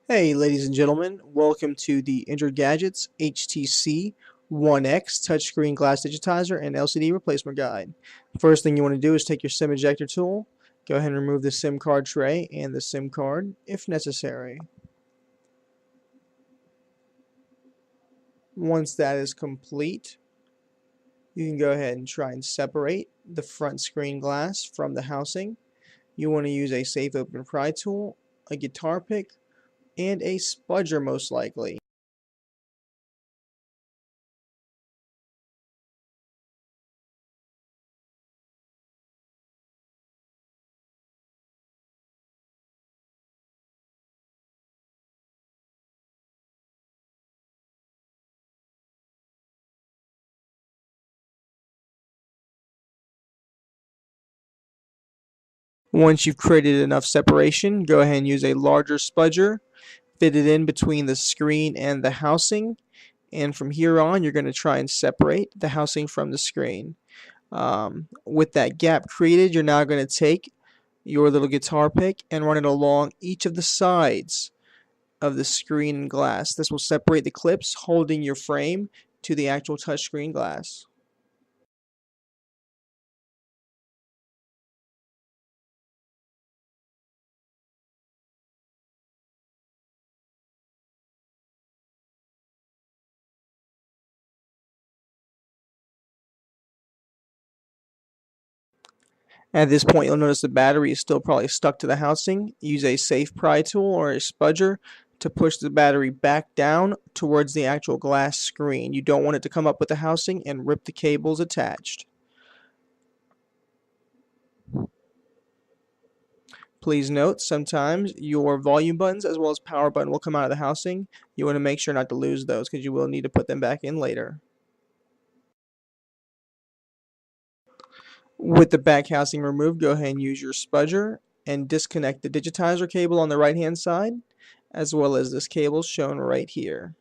Hey, ladies and gentlemen, welcome to the Injured Gadgets HTC One X touchscreen glass digitizer and LCD replacement guide. First thing you want to do is take your SIM ejector tool, go ahead and remove the SIM card tray and the SIM card if necessary. Once that is complete, you can go ahead and try and separate the front screen glass from the housing. You want to use a safe open pry tool, a guitar pick, and a spudger most likely. Once you've created enough separation, go ahead and use a larger spudger, fit it in between the screen and the housing, and from here on you're going to try and separate the housing from the screen. With that gap created, you're now going to take your little guitar pick and run it along each of the sides of the screen and glass. This will separate the clips holding your frame to the actual touchscreen glass. At this point, you'll notice the battery is still probably stuck to the housing. Use a safe pry tool or a spudger to push the battery back down towards the actual glass screen. You don't want it to come up with the housing and rip the cables attached. Please note, sometimes your volume buttons as well as power button will come out of the housing. You want to make sure not to lose those because you will need to put them back in later. With the back housing removed, go ahead and use your spudger and disconnect the digitizer cable on the right hand side as well as this cable shown right here.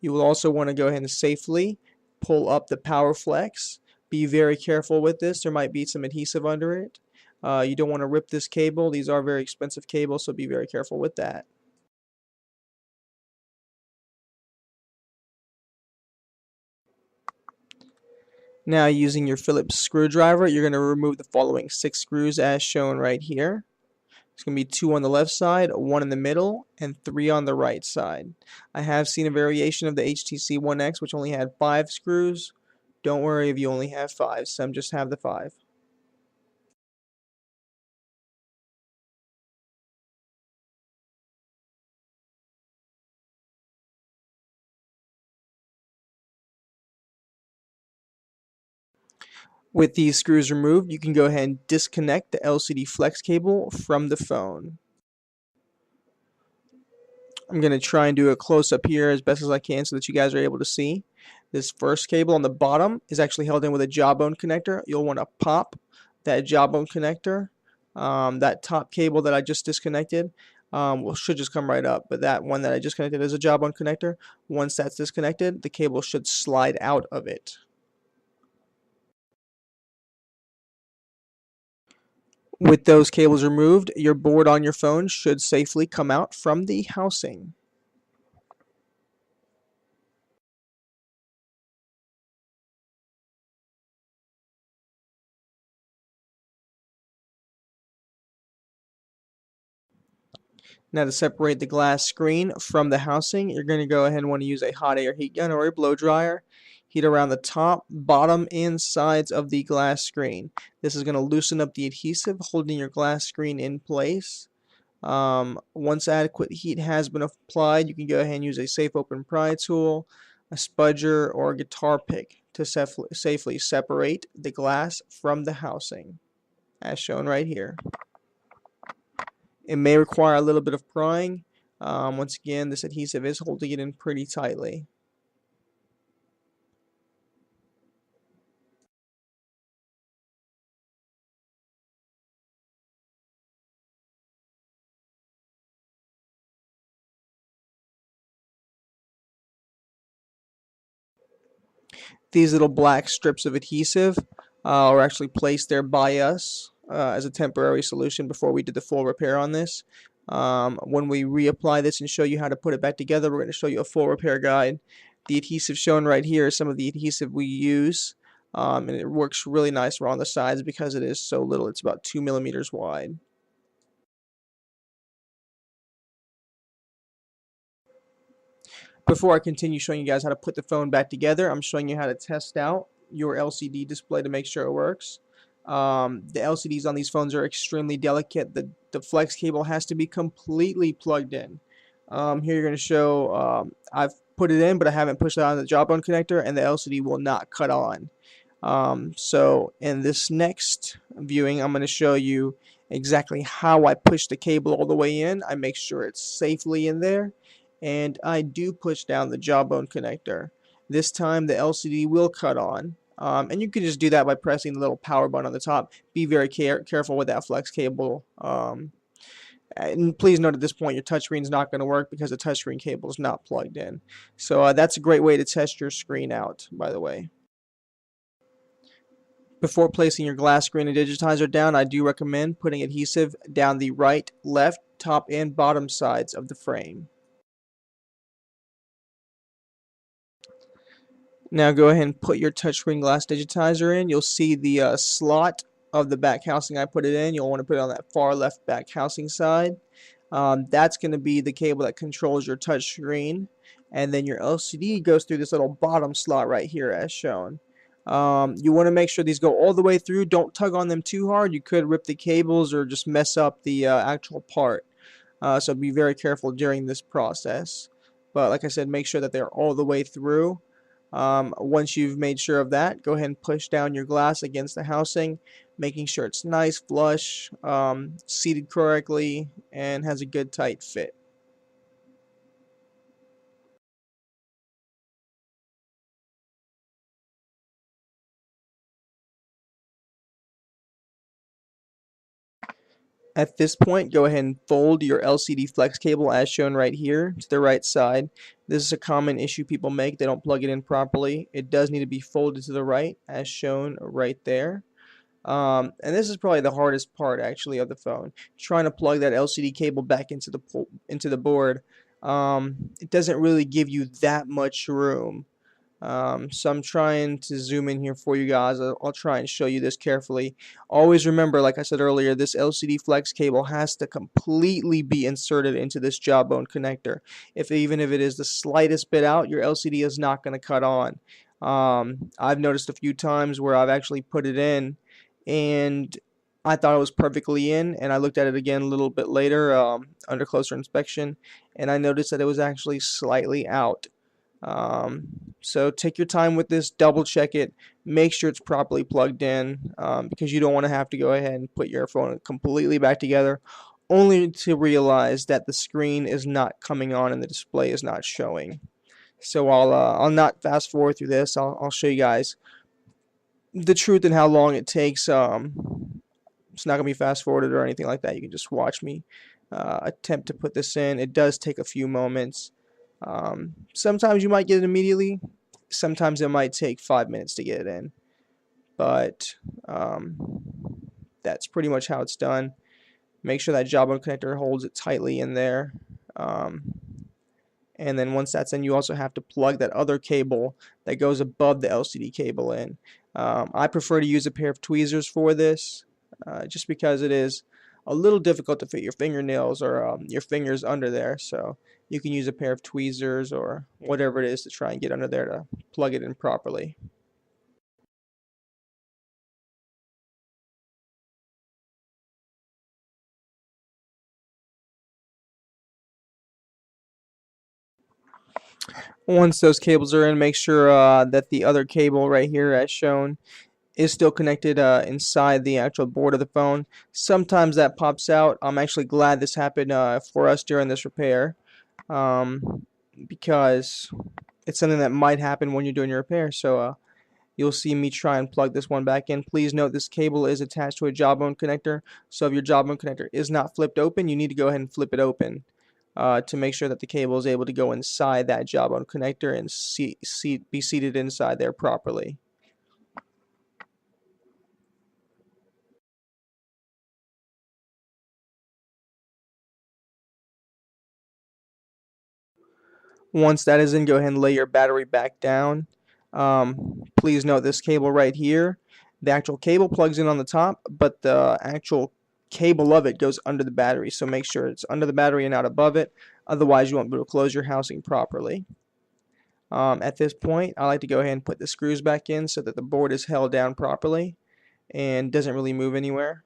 You will also want to go ahead and safely pull up the power flex. Be very careful with this. There might be some adhesive under it. You don't want to rip this cable. These are very expensive cables, so be very careful with that. Now, using your Phillips screwdriver, you're going to remove the following 6 screws as shown right here. It's going to be 2 on the left side, 1 in the middle, and 3 on the right side. I have seen a variation of the HTC One X which only had 5 screws. Don't worry if you only have 5. Some just have the 5. With these screws removed, you can go ahead and disconnect the LCD flex cable from the phone. I'm going to try and do a close-up here as best as I can so that you guys are able to see. This first cable on the bottom is actually held in with a jawbone connector. You'll want to pop that jawbone connector. That top cable that I just disconnected should just come right up, but that one that I just connected is a jawbone connector. Once that's disconnected, the cable should slide out of it. With those cables removed, your board on your phone should safely come out from the housing. Now to separate the glass screen from the housing, you're going to go ahead and want to use a hot air heat gun or a blow dryer. Heat around the top, bottom, and sides of the glass screen. This is going to loosen up the adhesive holding your glass screen in place. Once adequate heat has been applied, you can go ahead and use a safe open pry tool, a spudger, or a guitar pick to safely separate the glass from the housing, as shown right here. It may require a little bit of prying. Once again, this adhesive is holding it in pretty tightly. These little black strips of adhesive are actually placed there by us as a temporary solution before we did the full repair on this. When we reapply this and show you how to put it back together, we're going to show you a full repair guide. The adhesive shown right here is some of the adhesive we use, and it works really nice around the sides because it is so little. It's about 2 millimeters wide. Before I continue showing you guys how to put the phone back together, I'm showing you how to test out your LCD display to make sure it works. The LCDs on these phones are extremely delicate. The flex cable has to be completely plugged in. Here you're going to show I've put it in, but I haven't pushed it on the jawbone connector, and the LCD will not cut on. So in this next viewing, I'm going to show you exactly how I push the cable all the way in. I make sure it's safely in there, and I do push down the jawbone connector. This time the LCD will cut on. And you can just do that by pressing the little power button on the top. Be very careful with that flex cable. And please note at this point your touchscreen is not going to work because the touchscreen cable is not plugged in. So that's a great way to test your screen out, by the way. Before placing your glass screen and digitizer down, I do recommend putting adhesive down the right, left, top, and bottom sides of the frame. Now go ahead and put your touchscreen glass digitizer in. You'll see the slot of the back housing I put it in. You'll want to put it on that far left back housing side. That's going to be the cable that controls your touchscreen. And then your LCD goes through this little bottom slot right here as shown. You want to make sure these go all the way through. Don't tug on them too hard. You could rip the cables or just mess up the actual part. So be very careful during this process. But like I said, make sure that they're all the way through. Once you've made sure of that, go ahead and push down your glass against the housing, making sure it's nice, flush, seated correctly, and has a good tight fit. At this point, go ahead and fold your LCD flex cable as shown right here to the right side. This is a common issue people make. They don't plug it in properly. It does need to be folded to the right as shown right there. And this is probably the hardest part actually of the phone. Trying to plug that LCD cable back into the board. It doesn't really give you that much room. So I'm trying to zoom in here for you guys. I'll try and show you this carefully. Always remember, like I said earlier, this LCD flex cable has to completely be inserted into this jawbone connector. Even if it is the slightest bit out, your LCD is not going to cut on. I've noticed a few times where I've actually put it in and I thought it was perfectly in, and I looked at it again a little bit later under closer inspection, and I noticed that it was actually slightly out. So take your time with this, double check it, make sure it's properly plugged in, because you don't want to have to go ahead and put your phone completely back together only to realize that the screen is not coming on and the display is not showing. So I'll not fast forward through this. I'll show you guys the truth and how long it takes. It's not gonna be fast forwarded or anything like that. You can just watch me attempt to put this in. It does take a few moments. Sometimes you might get it immediately. Sometimes it might take 5 minutes to get it in. But that's pretty much how it's done. Make sure that jawbone connector holds it tightly in there. And then once that's in, you also have to plug that other cable that goes above the LCD cable in. I prefer to use a pair of tweezers for this, just because it is a little difficult to fit your fingernails or your fingers under there. So you can use a pair of tweezers or whatever it is to try and get under there to plug it in properly. Once those cables are in, make sure that the other cable right here as shown is still connected inside the actual board of the phone. Sometimes that pops out. I'm actually glad this happened for us during this repair, because it's something that might happen when you're doing your repair. So you'll see me try and plug this one back in. Please note this cable is attached to a jawbone connector. So if your jawbone connector is not flipped open, you need to go ahead and flip it open to make sure that the cable is able to go inside that jawbone connector and be seated inside there properly. Once that is in, go ahead and lay your battery back down. Please note this cable right here. The actual cable plugs in on the top, but the actual cable of it goes under the battery. So make sure it's under the battery and not above it. Otherwise, you won't be able to close your housing properly. At this point, I like to go ahead and put the screws back in so that the board is held down properly and doesn't really move anywhere.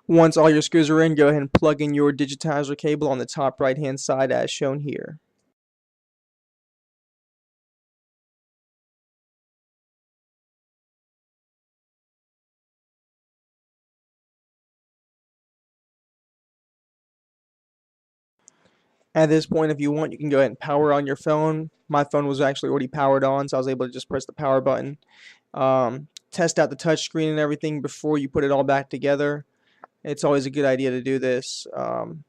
Once all your screws are in, go ahead and plug in your digitizer cable on the top right hand side as shown here. At this point, if you want, you can go ahead and power on your phone. My phone was actually already powered on, so I was able to just press the power button. Test out the touch screen and everything before you put it all back together. It's always a good idea to do this. Kind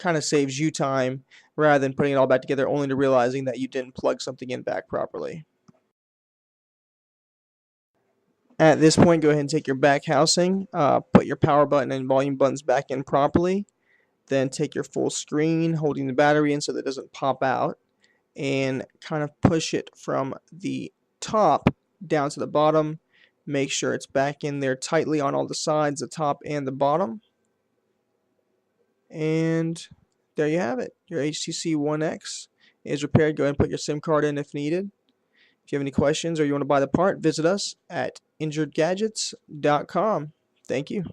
of saves you time rather than putting it all back together only to realizing that you didn't plug something in back properly. At this point, go ahead and take your back housing, put your power button and volume buttons back in properly. Then take your full screen, holding the battery in so that it doesn't pop out, and kind of push it from the top down to the bottom. Make sure it's back in there tightly on all the sides, the top and the bottom. And there you have it. Your HTC One X is repaired. Go ahead and put your SIM card in if needed. If you have any questions or you want to buy the part, visit us at injuredgadgets.com. Thank you.